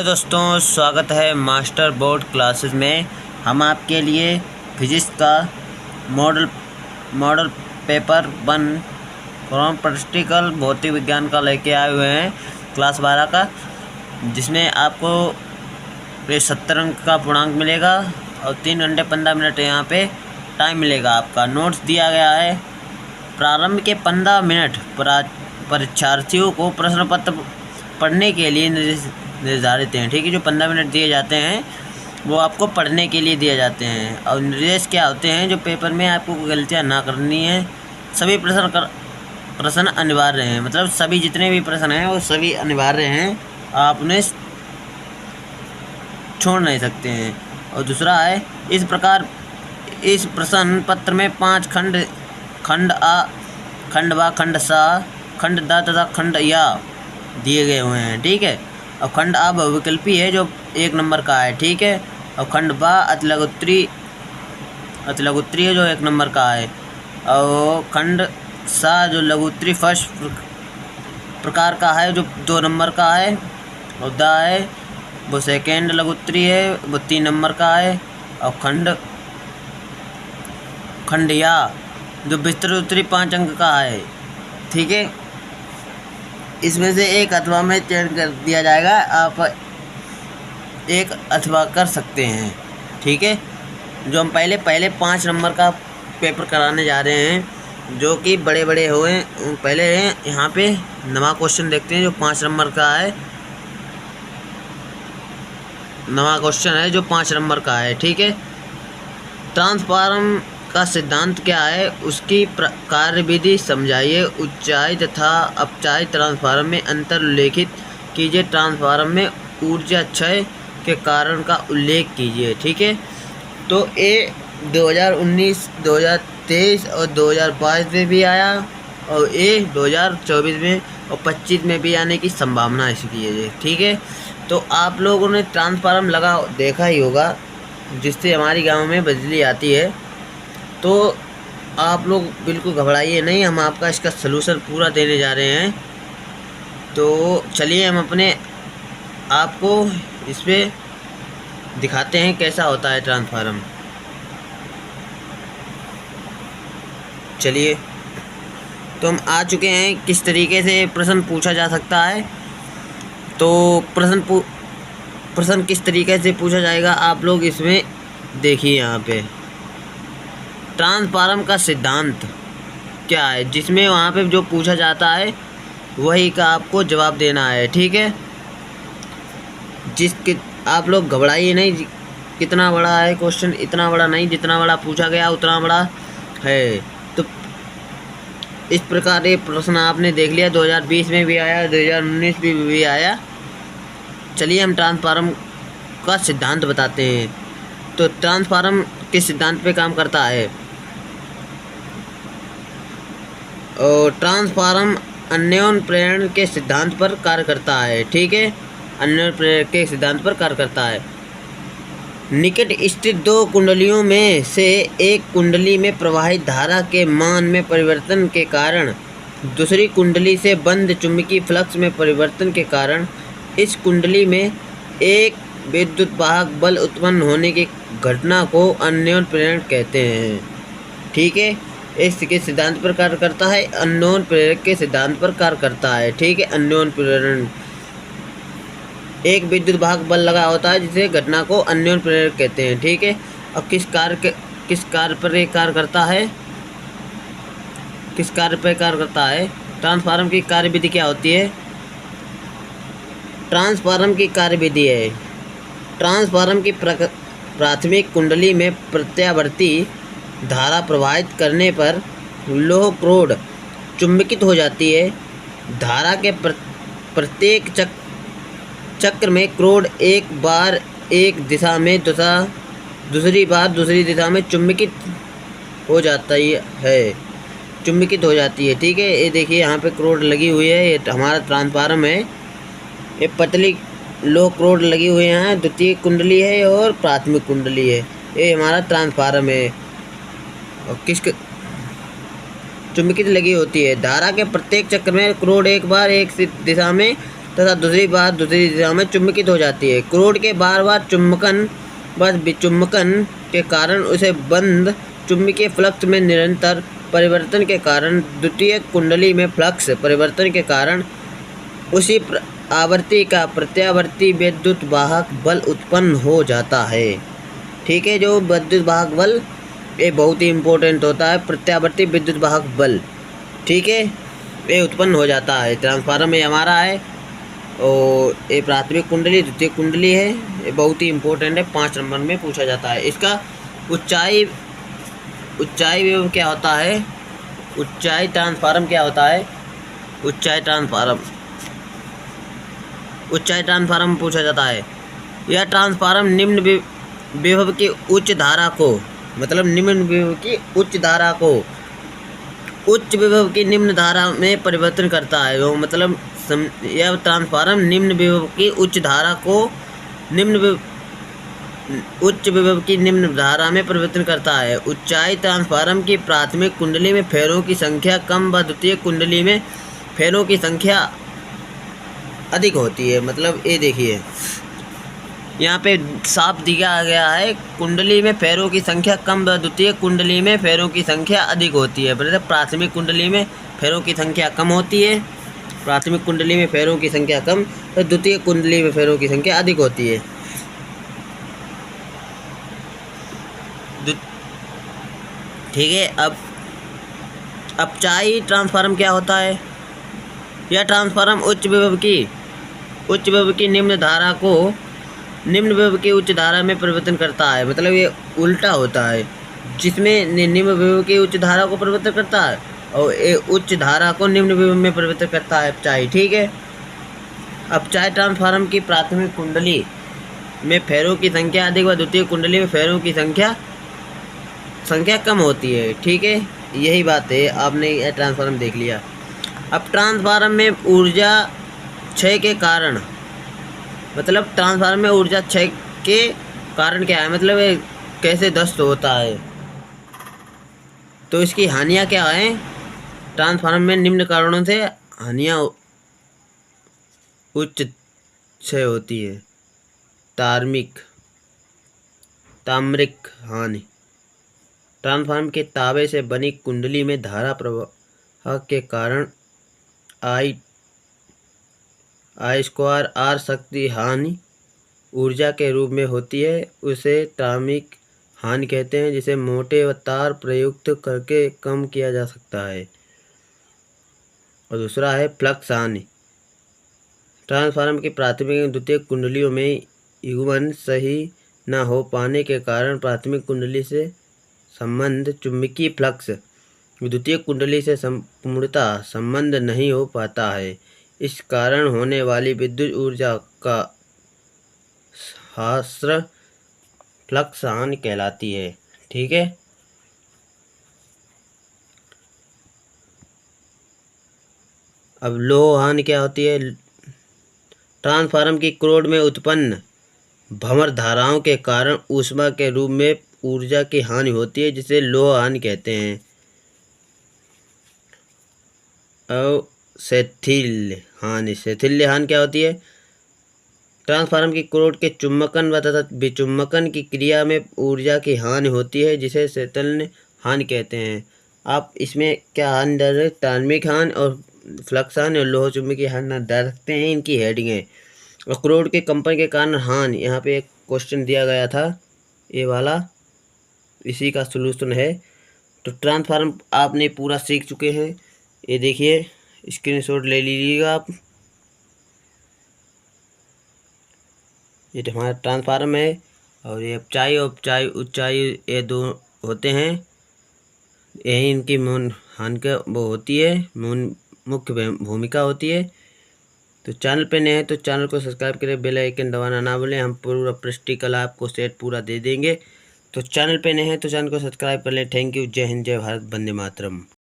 दोस्तों, स्वागत है मास्टर बोर्ड क्लासेस में। हम आपके लिए फिजिक्स का मॉडल पेपर 1 फ्रॉम प्रैक्टिकल भौतिक विज्ञान का लेके आए हुए हैं, क्लास 12 का, जिसमें आपको 70 अंक का पूर्णांक मिलेगा और 3 घंटे 15 मिनट यहाँ पे टाइम मिलेगा। आपका नोट्स दिया गया है। प्रारंभ के 15 मिनट परीक्षार्थियों को प्रश्न पत्र पढ़ने के लिए निर्धारित हैं। ठीक है, जो 15 मिनट दिए जाते हैं वो आपको पढ़ने के लिए दिए जाते हैं। और निर्देश क्या होते हैं, जो पेपर में आपको गलतियां ना करनी है। सभी प्रश्न अनिवार्य हैं, मतलब सभी जितने भी प्रश्न हैं वो सभी अनिवार्य हैं, आप उन्हें छोड़ नहीं सकते हैं। और दूसरा है, इस प्रकार इस प्रश्न पत्र में 5 खंड आ, खंड व खंड सा, खंड द तथा खंड या दिए गए हुए हैं। ठीक है, और खंड आ बहुविकल्पी है जो 1 नंबर का है। ठीक है, और खंड बा अतिलघुत्तरी है जो 1 नंबर का है। और खंड सा जो लघुत्तरी फर्स्ट प्रकार का है जो 2 नंबर का है। और दा है वो सेकेंड लघुत्तरी है, वो 3 नंबर का है। और खंड या जो विस्तृत उत्तरी 5 अंक का है। ठीक है, इसमें से एक अथवा में चयन कर दिया जाएगा, आप एक अथवा कर सकते हैं। ठीक है, जो हम पहले 5 नंबर का पेपर कराने जा रहे हैं, जो कि बड़े हुए। पहले यहाँ पे नवा क्वेश्चन देखते हैं जो 5 नंबर का है। नवा क्वेश्चन है जो 5 नंबर का है। ठीक है, ट्रांसफार्म का सिद्धांत क्या है, उसकी कार्यविधि समझाइए। ऊंचाई तथा अपचाई ट्रांसफार्मर में अंतर उल्लेखित कीजिए। ट्रांसफार्मर में ऊर्जा क्षय के कारण का उल्लेख कीजिए। ठीक है, तो ये 2019, 2023 और 2022 में भी आया, और ये 2024 में और 25 में भी आने की संभावना इसकी है। ठीक है, तो आप लोगों ने ट्रांसफार्मर देखा ही होगा, जिससे हमारी गाँव में बिजली आती है। तो आप लोग बिल्कुल घबराइए नहीं, हम आपका इसका सलूशन पूरा देने जा रहे हैं। तो चलिए हम अपने आपको इस पर दिखाते हैं कैसा होता है ट्रांसफार्मर। चलिए, तो हम आ चुके हैं किस तरीके से प्रश्न पूछा जा सकता है। तो प्रश्न किस तरीके से पूछा जाएगा आप लोग इसमें देखिए। यहाँ पे ट्रांसफार्मर का सिद्धांत क्या है, जिसमें वहाँ पे जो पूछा जाता है वही का आपको जवाब देना है। ठीक है, आप लोग घबराइए नहीं। कितना बड़ा है क्वेश्चन, इतना बड़ा नहीं, जितना बड़ा पूछा गया उतना बड़ा है। तो इस प्रकार ये प्रश्न आपने देख लिया, 2020 में भी आया, 2019 में भी आया। चलिए हम ट्रांसफार्मर का सिद्धांत बताते हैं। तो ट्रांसफार्मर किस सिद्धांत पे काम करता है, और ट्रांसफार्मर अन्योन्य प्रेरण के सिद्धांत पर कार्य करता है। ठीक है, अन्योन्य प्रेरण के सिद्धांत पर कार्य करता है। निकट स्थित 2 कुंडलियों में से एक कुंडली में प्रवाहित धारा के मान में परिवर्तन के कारण दूसरी कुंडली से बंद चुंबकीय फ्लक्स में परिवर्तन के कारण इस कुंडली में एक विद्युत वाहक बल उत्पन्न होने की घटना को अन्योन्य प्रेरण कहते हैं। ठीक है, इसके सिद्धांत पर कार्य करता है, अन्योन्य प्रेरक के सिद्धांत पर कार्य करता है। ठीक है, अन्योन्य प्रेरण एक विद्युत वाहक बल लगा होता है, जिसे घटना को अन्योन्य प्रेरक कहते हैं। ठीक है, और किस कार्य पर ये कार्य करता है, किस कार्य पर कार्य करता है। ट्रांसफार्मर की कार्यविधि क्या होती है, ट्रांसफार्मर की कार्यविधि है, ट्रांसफार्मर की प्राथमिक कुंडली में प्रत्यावर्ती धारा प्रवाहित करने पर लोह क्रोड चुंबकित हो जाती है। धारा के प्रत्येक चक्र में क्रोड एक बार एक दिशा में तथा दूसरी बार दूसरी दिशा में चुंबकित हो जाती है। ठीक है, ये देखिए यहाँ पे क्रोड लगी हुई है, ये हमारा ट्रांसफार्मर है। ये पतली लोह क्रोड लगी हुई हैं, द्वितीय कुंडली है और प्राथमिक कुंडली है। ये हमारा ट्रांसफार्मर है, और चुंबकित लगी होती है। धारा के प्रत्येक चक्र में क्रोड एक बार एक दिशा में तथा दूसरी बार दूसरी दिशा में चुंबकित हो जाती है। क्रोड के बार बार विचुम्बकन के कारण उसे बंद चुंबकीय फ्लक्स में निरंतर परिवर्तन के कारण द्वितीय कुंडली में फ्लक्स परिवर्तन के कारण उसी आवृत्ति का प्रत्यावर्ती विद्युत वाहक बल उत्पन्न हो जाता है। ठीक है, जो विद्युत वाहक बल ये बहुत ही इम्पोर्टेंट होता है, प्रत्यावर्ती विद्युत वाहक बल। ठीक है, ये उत्पन्न हो जाता है ट्रांसफार्मर में हमारा है। और ये प्राथमिक कुंडली द्वितीय कुंडली है, ये बहुत ही इम्पोर्टेंट है, 5 नंबर में पूछा जाता है। इसका ऊंचाई विभव क्या होता है, ऊंचाई ट्रांसफार्मर क्या होता है, ऊंचाई ट्रांसफार्मर पूछा जाता है। यह ट्रांसफार्मर निम्न विभव की उच्च धारा को, मतलब निम्न विभव की उच्च धारा को उच्च विभव की निम्न धारा में परिवर्तन करता है। वो मतलब यह ट्रांसफार्मर निम्न विभव की उच्च धारा को उच्च विभव की निम्न धारा में परिवर्तन करता है। ऊंचाई ट्रांसफार्मर की प्राथमिक कुंडली में फेरों की संख्या कम व द्वितीय कुंडली में फेरों की संख्या अधिक होती है। मतलब ये देखिए यहाँ पे साफ दिया गया है, कुंडली में फेरों की संख्या कम व द्वितीय कुंडली में फेरों की संख्या अधिक होती है। मतलब प्राथमिक कुंडली में फेरों की संख्या कम होती है, प्राथमिक कुंडली में फेरों की संख्या कम, तो द्वितीय कुंडली में फेरों की संख्या अधिक होती है। ठीक है, अब अपचायी ट्रांसफार्मर क्या होता है। यह ट्रांसफार्मर उच्च विभव की निम्न धारा को निम्न विभव की उच्च धारा में परिवर्तन करता है। मतलब ये उल्टा होता है, जिसमें निम्न विभव की उच्च धारा को परिवर्तन करता है और ये उच्च धारा को निम्न विभव में परिवर्तन करता है अपचायी। ठीक है, अपचायी ट्रांसफार्मर की प्राथमिक कुंडली में फेरों की संख्या अधिक व द्वितीय कुंडली में फेरों की संख्या कम होती है। ठीक है, यही बात है, आपने यह ट्रांसफार्मर देख लिया। अब ट्रांसफार्मर में ऊर्जा क्षय के कारण, मतलब ट्रांसफार्मर में ऊर्जा क्षय के कारण क्या है, मतलब ये कैसे नष्ट होता है, तो इसकी हानियाँ क्या हैं। ट्रांसफार्मर में निम्न कारणों से हानियाँ उच्च क्षय होती है। ताम्रिक हानि, ट्रांसफार्मर के तांबे से बनी कुंडली में धारा प्रवाह के कारण I²R शक्ति हानि ऊर्जा के रूप में होती है, उसे ताम्रिक हानि कहते हैं, जिसे मोटे तार प्रयुक्त करके कम किया जा सकता है। और दूसरा है फ्लक्स हानि, ट्रांसफार्मर की प्राथमिक एवं द्वितीय कुंडलियों में युग्मन सही न हो पाने के कारण प्राथमिक कुंडली से संबंध चुंबकीय फ्लक्स द्वितीय कुंडली से पूर्णतः संबंध नहीं हो पाता है। इस कारण होने वाली विद्युत ऊर्जा का ह्रास फ्लक्स हानि कहलाती है। ठीक है, अब लोह हानि क्या होती है। ट्रांसफार्मर की क्रोड में उत्पन्न भंवर धाराओं के कारण ऊष्मा के रूप में ऊर्जा की हानि होती है, जिसे लोह हानि कहते हैं। और शैथिल्य हानि क्या होती है। ट्रांसफार्मर की क्रोड के चुंबकन व तथा विचुंबकन की क्रिया में ऊर्जा की हानि होती है, जिसे शैथिल्य हानि कहते हैं। आप इसमें क्या हानि डाल रहे हैं, ताम्रिक हानि और फ्लक्स हानि और लोह चुंबकीय हानि डाल सकते हैं, इनकी हेडिंग है। और क्रोड के कंपन के कारण हानि, यहाँ पे एक क्वेश्चन दिया गया था, ये वाला इसी का सलूशन है। तो ट्रांसफार्मर आपने पूरा सीख चुके हैं, ये देखिए स्क्रीनशॉट ले लीजिएगा आप। ये हमारा ट्रांसफार्मर है और ये अपचायी और ऊंचाई ये दो होते हैं, यही इनकी हानि का वो होती है, मुख्य भूमिका होती है। तो चैनल पे नए हैं तो चैनल को सब्सक्राइब करें, बेल आइकन दबाना ना भूलें, हम पूरा प्रैक्टिकल आपको सेट पूरा दे देंगे। तो चैनल पे नए हैं तो चैनल को सब्सक्राइब कर लें। थैंक यू, जय हिंद, जय भारत, वंदे मातरम।